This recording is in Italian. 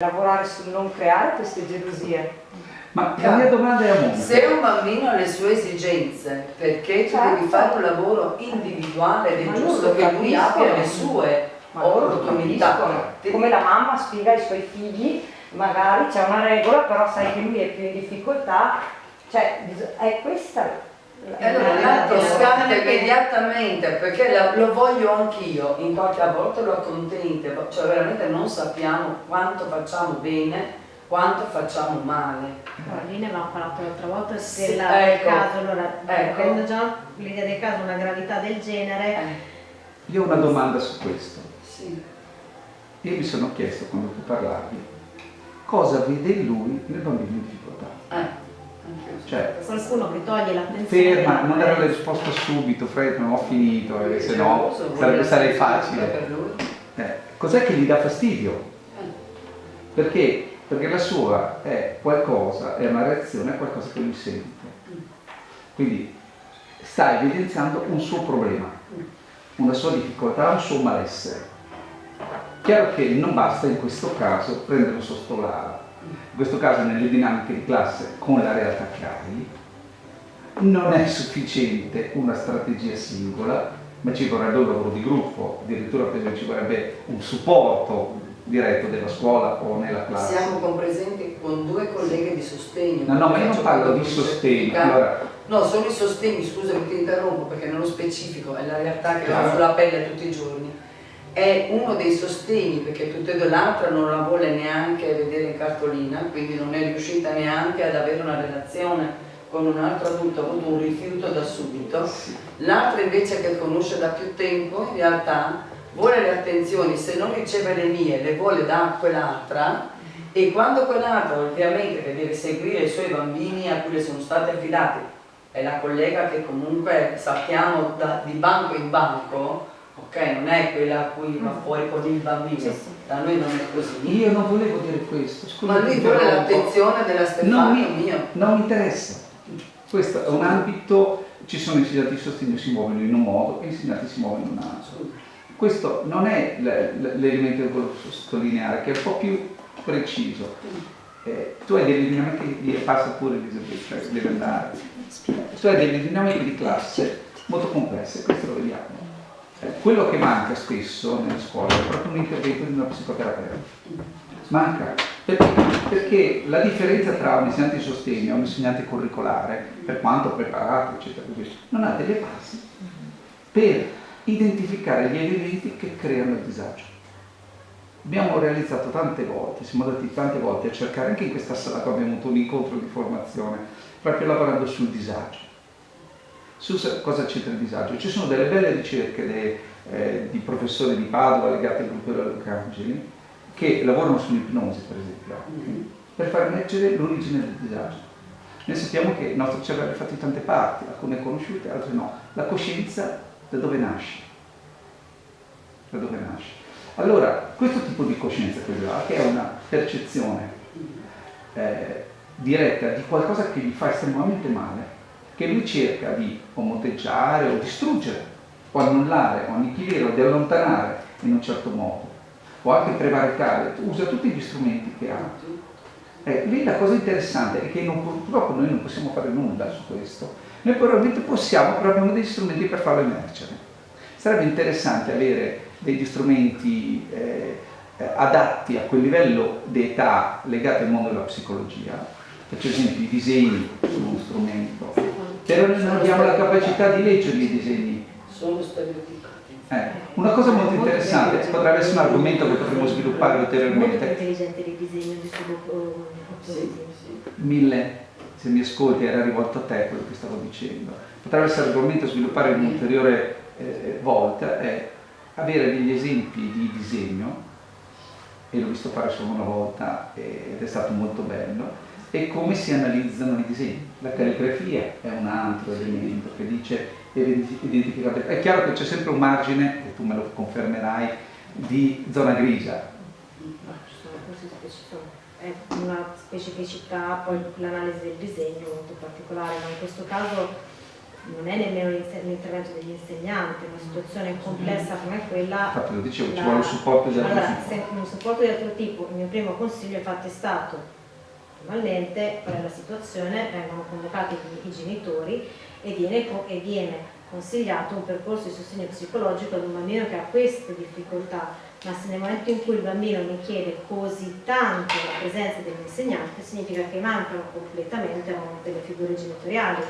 lavorare sul non creare queste gelosie. Ma la mia domanda è a monte. Se un bambino ha le sue esigenze, perché tu Certo. devi fare un lavoro individuale ed è Ma giusto loro che lui capiscono. abbia le sue Ma loro opportunità. capiscono. Come la mamma spiega ai suoi figli, magari c'è una regola, però sai che lui è più in difficoltà, cioè è questa E allora l'altro scatta immediatamente, perché lo voglio anch'io, in qualche volta lo accontenta, cioè veramente non sappiamo quanto facciamo bene, quanto facciamo male. Lì ne avevamo parlato l'altra volta Sì, del ecco, caso, allora ecco. avendo già l'idea del caso, una gravità del genere. Io ho una domanda su questo. Sì. Io mi sono chiesto quando tu parlavi cosa vede in lui nel bambino in difficoltà. Anch'io. Cioè, Qualcuno che toglie l'attenzione. ferma, non dare la risposta subito, Fred, non ho finito, se no sarei facile. Per lui. Cos'è che gli dà fastidio? Perché? Perché la sua è qualcosa, è una reazione a qualcosa che lui sente. Quindi sta evidenziando un suo problema, una sua difficoltà, un suo malessere. Chiaro che non basta in questo caso prenderlo sotto l'ala. In questo caso nelle dinamiche di classe con la realtà che hai non è sufficiente una strategia singola, ma ci vorrebbe un lavoro di gruppo, addirittura penso che ci vorrebbe un supporto diretto della scuola o nella classe. Siamo compresenti con 2 colleghe di sostegno. No, ma io non parlo di sostegno. Allora, no, sono i sostegni, scusami ti interrompo perché nello specifico è la realtà che ho Chiaro. sulla pelle tutti i giorni. È uno dei sostegni perché tutte e due, l'altra non la vuole neanche vedere in cartolina, quindi non è riuscita neanche ad avere una relazione con un altro adulto, ha avuto un rifiuto da subito. L'altra invece che conosce da più tempo in realtà vuole le attenzioni, se non riceve le mie le vuole da quell'altra, e quando quell'altra ovviamente che deve seguire i suoi bambini a cui le sono state affidate, è la collega che comunque sappiamo di banco in banco, ok, non è quella a cui va fuori con il bambino, Sì, sì. da noi non è così. io non volevo dire questo, scusa. Ma lui vuole l'attenzione della Stefano mio. Non mi interessa. Questo è un ambito, ci sono insegnanti di sostegno che si muovono in un modo e insegnanti si muovono in un altro. Questo non è l'elemento che volevo sottolineare, che è un po' più preciso. Tu hai delle dinamiche, passa pure Elisabetta, deve andare. Tu hai delle dinamiche di classe molto complesse, questo lo vediamo. Quello che manca spesso nella scuola è proprio un intervento di una psicoterapeuta. Manca. Perché la differenza tra un insegnante di sostegno e un insegnante curricolare, per quanto preparato, eccetera, così, non ha delle basi per identificare gli elementi che creano il disagio. Abbiamo realizzato tante volte, siamo andati tante volte a cercare, anche in questa sala quando abbiamo avuto un incontro di formazione, proprio lavorando sul disagio. Su cosa c'entra il disagio? Ci sono delle belle ricerche di professori di Padova legati al gruppo della Lucangeli che lavorano sull'ipnosi, per esempio, per far emergere l'origine del disagio. Noi sappiamo che il nostro cervello è fatto di tante parti, alcune conosciute, altre no. La coscienza da dove nasce? Da dove nasce? Allora, questo tipo di coscienza che è una percezione diretta di qualcosa che gli fa estremamente male, che lui cerca di o moteggiare o distruggere, o annullare, o annichilire, o di allontanare in un certo modo, o anche prevaricare, usa tutti gli strumenti che ha. Lì la cosa interessante è che purtroppo noi non possiamo fare nulla su questo, noi probabilmente possiamo, però abbiamo degli strumenti per farlo emergere. Sarebbe interessante avere degli strumenti adatti a quel livello di età legati al mondo della psicologia. Faccio esempio, i disegni sono uno strumento, però noi non abbiamo la capacità di leggere i disegni. Sono stereotipati. Una cosa molto interessante, potrebbe essere un argomento che potremmo sviluppare Molto ulteriormente. intelligente di disegno di sviluppo. Mille, se mi ascolti, era rivolto a te quello che stavo dicendo. Potrebbe essere argomento da sviluppare in un'ulteriore volta, è avere degli esempi di disegno, e l'ho visto fare solo una volta ed è stato molto bello, e come si analizzano i disegni. La calligrafia è un altro elemento che dice identificate. È chiaro che c'è sempre un margine, e tu me lo confermerai, di zona grigia. È una specificità, poi l'analisi del disegno molto particolare, ma in questo caso non è nemmeno l'intervento degli insegnanti, una situazione complessa come quella. Infatti lo dicevo, ci vuole un supporto di altro Allora, tipo. se un supporto di altro tipo, il mio primo consiglio infatti è stato, normalmente, qual è la situazione? Vengono convocati i genitori e viene consigliato un percorso di sostegno psicologico ad un bambino che ha queste difficoltà, ma se nel momento in cui il bambino mi chiede così tanto la presenza dell'insegnante, significa che mancano completamente delle figure genitoriali.